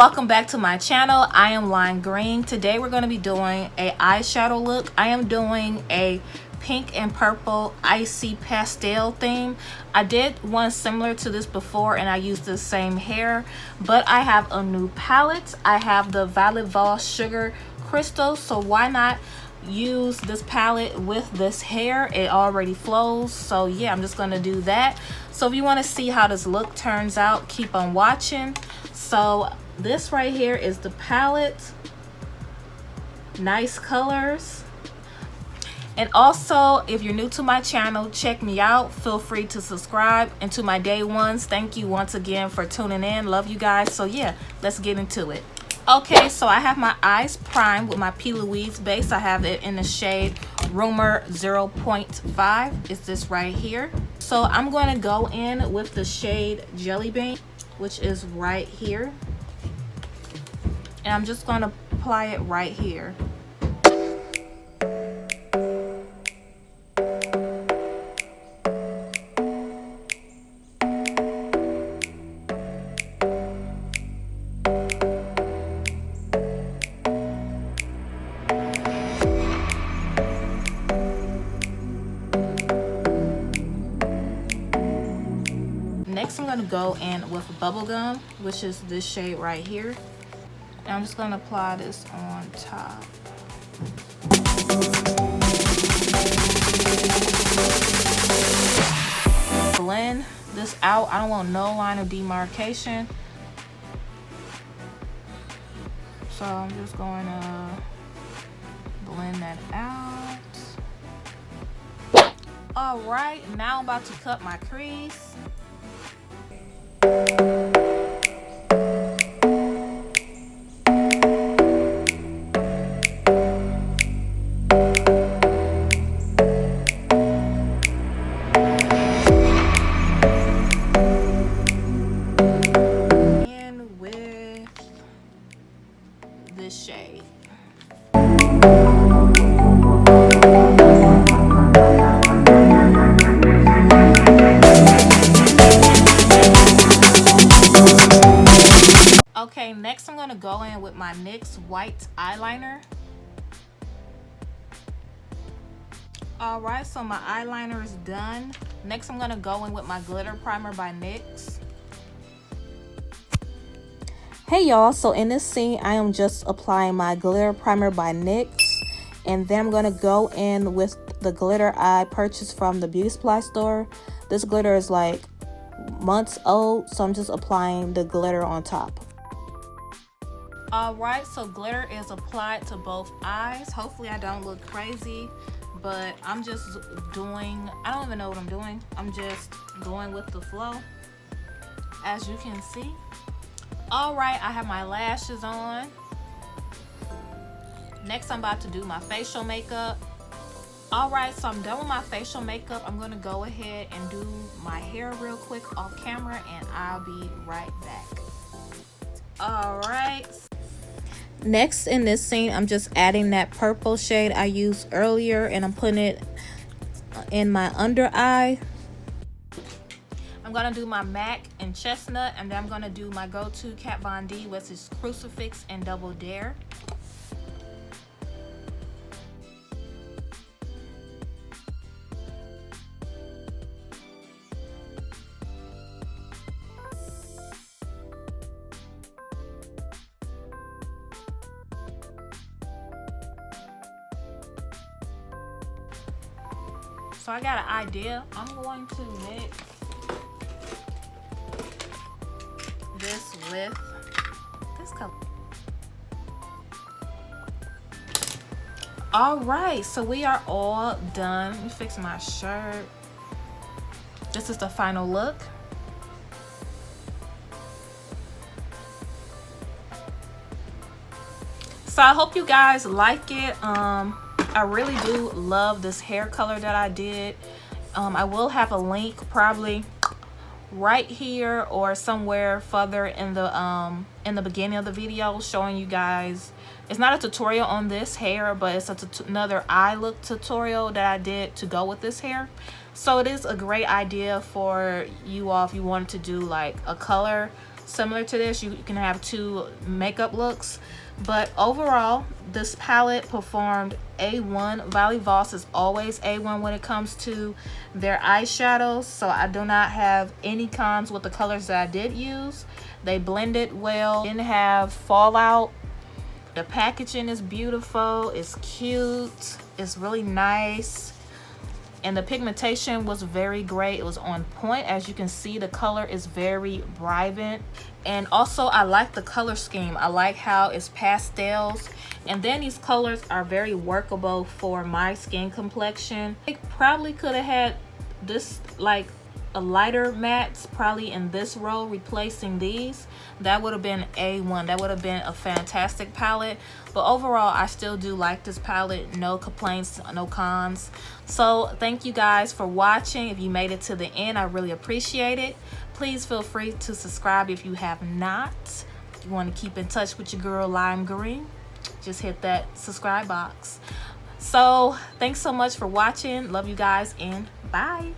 welcome back to my channel. I am Lime Green. Today we're going to be doing a eyeshadow look. I am doing a pink and purple icy pastel theme. I did one similar to this before and I used the same hair, but I have a new palette. I have the Violet Voss Sugar Crystal, so why not use this palette with this hair? It already flows, so yeah, I'm just going to do that. So if you want to see how this look turns out, keep on watching. So this right here is the palette. Nice colors. And also, if you're new to my channel, check me out. Feel free to subscribe. And to my day ones, thank you once again for tuning in. Love you guys. So yeah, let's get into it. Okay, so I have my eyes primed with my P. Louise base. I have it in the shade Rumor 0.5. It's this right here. So I'm going to go in with the shade Jelly Bean, which is right here. And I'm just going to apply it right here. Next, I'm going to go in with Bubblegum, which is this shade right here. And I'm just going to apply this on top. Blend this out. I don't want no line of demarcation. So I'm just going to blend that out. Alright, now I'm about to cut my crease. And with this shade. Okay, next I'm going to go in with my NYX white eyeliner. Alright, so my eyeliner is done. Next I'm going to go in with my glitter primer by NYX. Hey y'all, so in this scene I am just applying my glitter primer by NYX. And then I'm going to go in with the glitter I purchased from the beauty supply store. This glitter is like months old, so I'm just applying the glitter on top. Alright, so glitter is applied to both eyes. Hopefully I don't look crazy, but I'm just doing, I don't even know what I'm doing. I'm just going with the flow, as you can see. Alright, I have my lashes on. Next I'm about to do my facial makeup. Alright, so I'm done with my facial makeup. I'm going to go ahead and do my hair real quick off camera and I'll be right back. Alright. Next in this scene, I'm just adding that purple shade I used earlier and I'm putting it in my under eye. I'm going to do my MAC and Chestnut, and then I'm going to do my go-to Kat Von D, which is Crucifix and Double Dare. So I got an idea. I'm going to mix this with this color. Alright, so we are all done. Let me fix my shirt. This is the final look. So I hope you guys like it. I really do love this hair color that I did. I will have a link probably right here or somewhere further in the beginning of the video showing you guys. It's not a tutorial on this hair, but it's another eye look tutorial that I did to go with this hair. So it is a great idea for you all if you wanted to do like a color similar to this. You can have 2 makeup looks, but overall this palette performed A1. Voss is always A1 when it comes to their eyeshadows, so I do not have any cons with the colors that I did use. They blended well, didn't have fallout. The packaging is beautiful, it's cute, it's really nice, and the pigmentation was very great. It was on point. As you can see, the color is very vibrant, and also I like the color scheme. I like how it's pastels, and then these colors are very workable for my skin complexion. I probably could have had this like a lighter mattes probably in this row, replacing these. That would have been A1. That would have been a fantastic palette. But overall, I still do like this palette. No complaints, no cons. So thank you guys for watching. If you made it to the end, I really appreciate it. Please feel free to subscribe if you have not. If you want to keep in touch with your girl Lime Green, just hit that subscribe box. So thanks so much for watching. Love you guys, and bye.